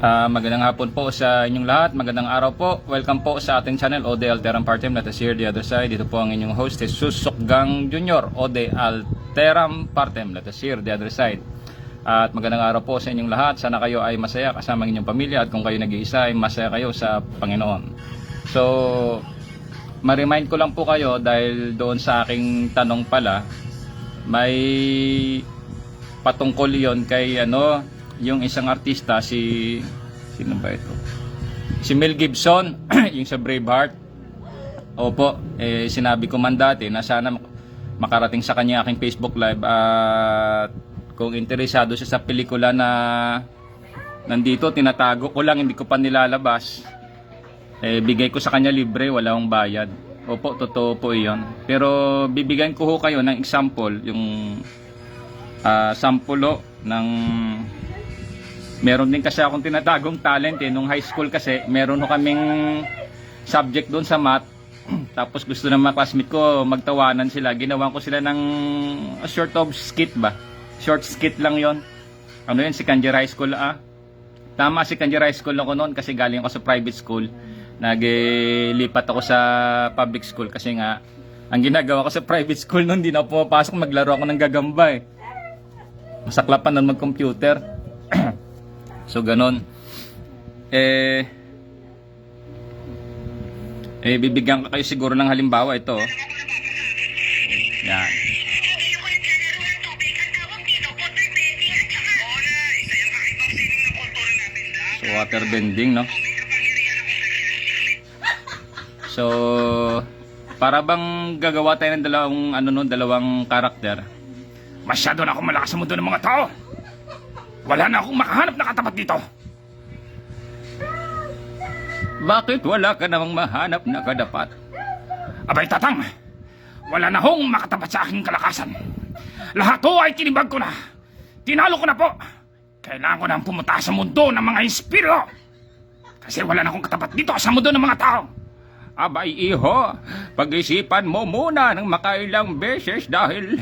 Magandang hapon po sa inyong lahat. Magandang araw po. Welcome po sa ating channel, Ode Alteram Partem. Let us hear the other side. Dito po ang inyong host, Jesus Sokgang Jr. Ode Alteram Partem. Let us hear the other side. At magandang araw po sa inyong lahat. Sana kayo ay masaya kasama ng inyong pamilya. At kung kayo nag-iisa ay masaya kayo sa Panginoon. So, ma-remind ko lang po kayo dahil doon sa aking tanong pala, may patungkol yon kay yung isang artista, sino ba ito? Si Mel Gibson, yung sa Braveheart. Opo, sinabi ko man dati na sana makarating sa kanya aking Facebook Live at kung interesado siya sa pelikula na nandito, tinatago ko lang, hindi ko pa nilalabas. Bigay ko sa kanya libre, wala akong bayad. Opo, totoo po iyon. Pero bibigyan ko ho kayo ng example, yung sampulo ng meron din kasi akong tinatagong talent nung high school kasi meron ho kaming subject doon sa math. Tapos gusto ng mga classmate ko magtawanan sila, ginawan ko sila ng short of skit ba, short skit lang yon. Ano yun, secondary high school. Tama, secondary high school ako noon kasi galing ako sa private school. Naglipat ako sa public school kasi nga ang ginagawa ko sa private school noon, di na pumapasok, maglaro ako ng gagamba masaklapan nun mag-computer. So ganon. Bibigyan ka kayo siguro ng halimbawa ito. Yan. So water bending, no? So para bang gagawa tayo ng dalawang karakter. Masyado na akong malakas sa mundo ng mga tao. Wala na akong makahanap na katapat dito. Bakit wala ka namang mahanap na kadapat? Abay tatang, wala na hong makatapat sa aking kalakasan. Lahat to ay tinibag ko na. Tinalo ko na po. Kailangan ko nang pumunta sa mundo ng mga espiritu. Kasi wala na akong katapat dito sa mundo ng mga tao. Abay iho, pag-isipan mo muna ng makailang beses dahil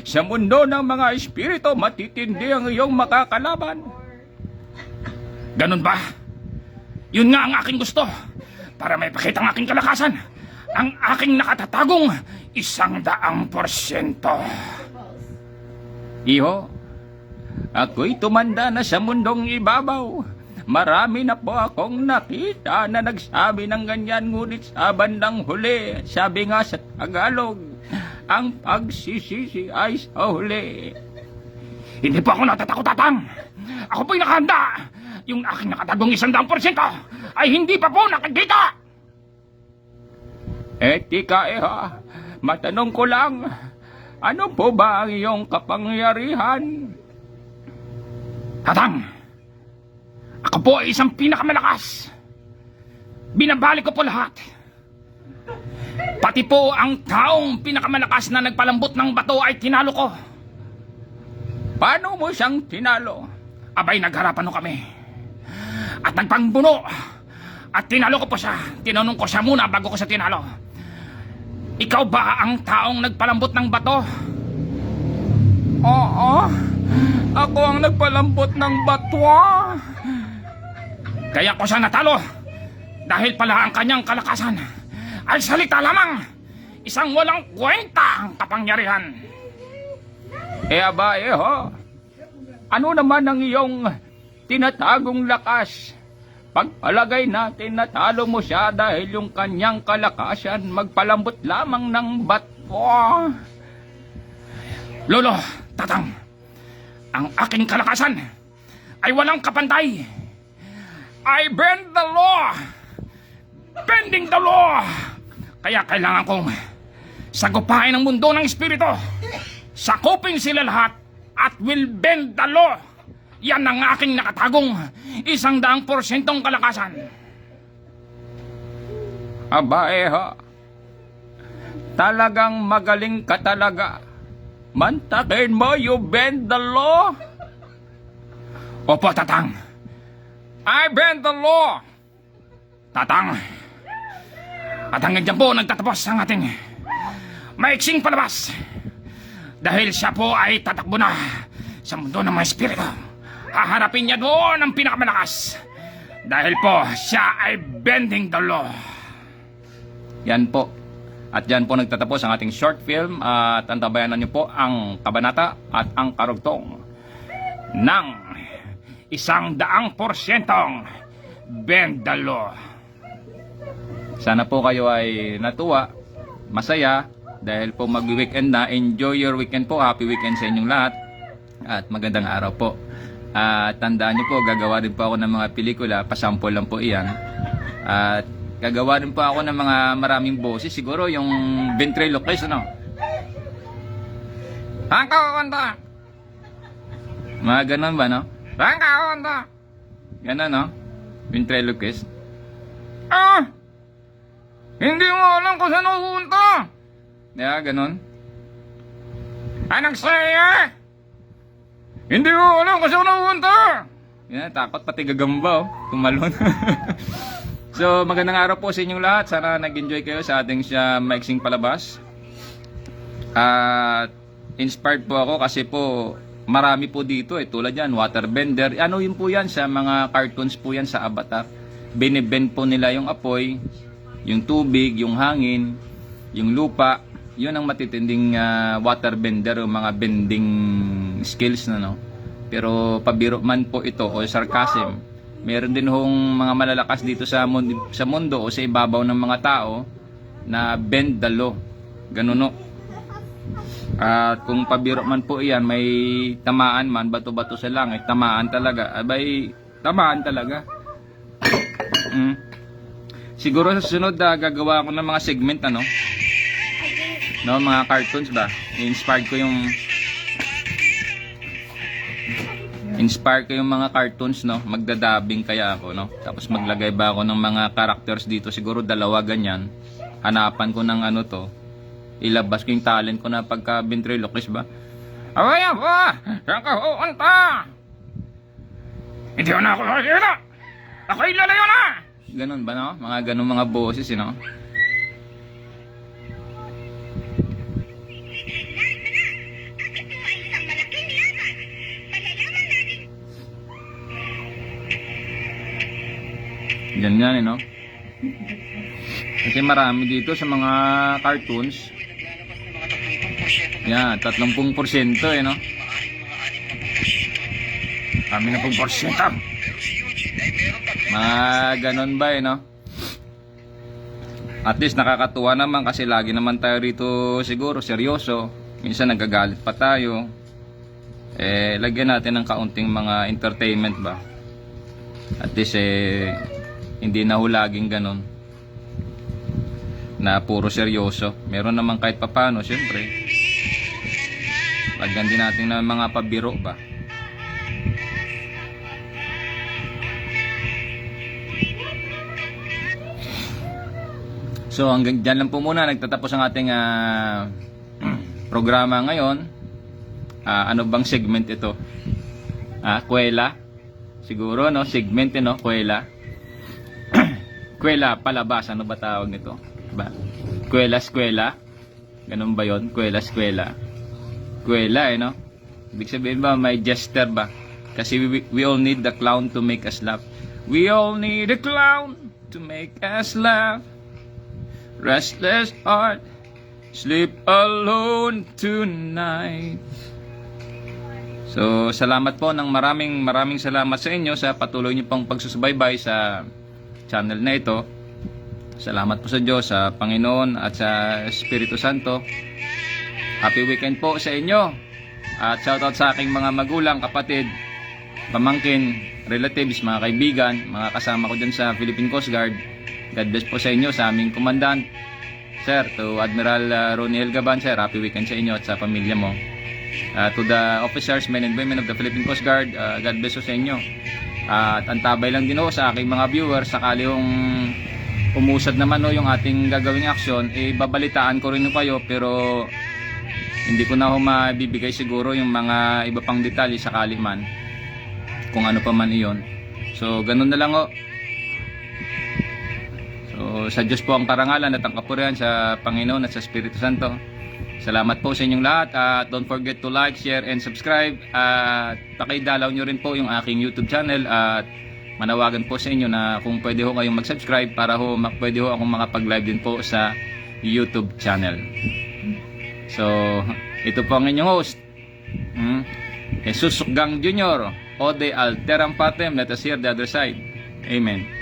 sa mundo ng mga espiritu matitindi ang iyong makakalaban. Ganun ba? Yun nga ang aking gusto. Para may pakita ang aking kalakasan. Ang aking nakatatagong 100%. Iho, ako'y tumanda na sa mundong ibabaw. Marami na po akong nakita na nagsabi ng ganyan, ngunit sa bandang huli, sabi nga sa Tagalog, ang pagsisisi ay sa huli. Hindi po ako natatakot, tatang. Ako po'y nakahanda. Yung aking nakatagong 100% ay hindi pa po nakikita. Tika matanong ko lang, ano po ba ang iyong kapangyarihan? Tatang, ako po ay isang pinakamalakas. Binabalik ko po lahat. Pati po ang taong pinakamalakas na nagpalambot ng bato ay tinalo ko. Paano mo siyang tinalo? Abay, nagharapan kami. At nagpangbuno. At tinalo ko po siya. Tinanong ko siya muna bago ko siya tinalo. Ikaw ba ang taong nagpalambot ng bato? Oo. Ako ang nagpalambot ng bato. Kaya ko siya natalo dahil pala ang kanyang kalakasan ay salita lamang, isang walang kwenta ang kapangyarihan. Ano naman ang iyong tinatagong lakas? Pagpalagay natin natalo mo siya dahil yung kanyang kalakasan magpalambot lamang ng bato. Lolo, tatang, ang aking kalakasan ay walang kapantay. I bend the law. Bending the law. Kaya kailangan kong sagupain ang mundo ng espiritu. Sakupin sila lahat at will bend the law. Yan ang aking nakatagong 100% kalakasan. Talagang magaling ka talaga. Mantakin mo, you bend the law. Opo, tatang. I bend the law. Tatang. At hanggang dyan po nagtatapos ang ating maiksing palabas. Dahil siya po ay tatakbo na sa mundo ng mga espiritu. Haharapin niya doon ang pinakamalakas. Dahil po, siya ay bending the law. Yan po. At yan po nagtatapos ang ating short film. At antabayanan niyo po ang kabanata at ang karugtong ng 100% bend the law. Sana po kayo ay natuwa, masaya, dahil po mag-weekend na. Enjoy your weekend po. Happy weekend sa inyong lahat. At magandang araw po. Tandaan nyo po, gagawa din po ako ng mga pelikula. Pasample lang po iyan. At gagawa din po ako ng mga maraming boses. Siguro yung ventriloquist, ano? Kanta! Mga ganon ba, no? Kanta! Ganon, no? Ventriloquist. Hindi mo alam kung saan pupunta! Yeah, ganon. Slayer! Hindi mo alam kung saan pupunta! Yan, takot pati gagamba, oh. Tumalon. So, magandang araw po sa inyong lahat. Sana nag-enjoy kayo sa ating maiksing palabas. At inspired po ako kasi po marami po dito tulad yan, waterbender. Ano yun po yan sa mga cartoons po yan sa Avatar. Binibend po nila yung apoy, yung tubig, yung hangin, yung lupa. Yun ang matitinding waterbender, yung mga bending skills na, no. Pero pabiro man po ito o sarcasm. Meron din hong mga malalakas dito sa mundo o sa ibabaw ng mga tao na bend the law. Ganun, no. At kung pabiro man po iyan, may tamaan man, bato-bato sa langit, tamaan talaga. Abay, tamaan talaga. Siguro sa sunod gagawa ako ng mga segment, ano, no, mga cartoons ba. Inspire ko yung mga cartoons, no. Magdadabing kaya ako, no. Tapos maglagay ba ako ng mga characters dito, siguro 2 ganyan. Hanapan ko ng ano to. Ilabas ko yung talent ko na pagka ventriloquist ba. Awaya ba? Saan ka uunta? Hindi ko na ako nakikita. Ako'y lalayo na! Ganun ba, no? Mga ganun mga boses, no? Ganyan, no? Kasi marami dito sa mga cartoons. Yan, 30%, no? Kami na pong porsyento. Mga ganon ba, no? At least nakakatuwa naman kasi lagi naman tayo rito siguro seryoso. Minsan nagagalit pa tayo. Lagyan natin ng kaunting mga entertainment ba. At least hindi na laging ganon na puro seryoso. Meron naman kahit papano, syempre. Lagyan din natin ng mga pabiro ba. So hanggang dyan lang po muna nagtatapos ang ating programa ngayon. Ano bang segment ito? Kwela? Siguro, no? Segment, no? Kwela. Kwela, palabas. Ano ba tawag nito? Ba? Kwela-skwela? Ganun ba yun? Kwela-skwela? Kwela, no? Ibig sabihin ba, may jester ba? Kasi we all need the clown to make us laugh. We all need a clown to make us laugh. Restless heart, sleep alone tonight. So, salamat po ng maraming salamat sa inyo sa patuloy niyo pong pagsusubaybay sa channel na ito. Salamat po sa Diyos, sa Panginoon at sa Espiritu Santo. Happy weekend po sa inyo. At shoutout sa aking mga magulang, kapatid, pamangkin, relatives, mga kaibigan, mga kasama ko dyan sa Philippine Coast Guard. God bless po sa inyo, sa aming commandant, sir, to Admiral Roniel Gaban, sir. Happy weekend sa inyo at sa pamilya mo. To the officers, men and women of the Philippine Coast Guard, God bless po sa inyo. At antabay lang din ho sa aking mga viewers, sakali yung umusad naman yung ating gagawing aksyon, babalitaan ko rin kayo, pero hindi ko na mabibigay siguro yung mga iba pang detalye sakali man, kung ano pa man iyon. So ganun na lang ho. So sa Diyos po ang karangalan at ang kapurihan, sa Panginoon at sa Espiritu Santo. Salamat po sa inyong lahat. Don't forget to like, share, and subscribe. At pakidalaw nyo rin po yung aking YouTube channel at manawagan po sa inyo na kung pwede ho kayong mag-subscribe para ho pwede ho akong makapag-live din po sa YouTube channel. So, ito po ang inyong host, Jesus Sukgang Jr. Ode Alteram Patem. Let us hear the other side. Amen.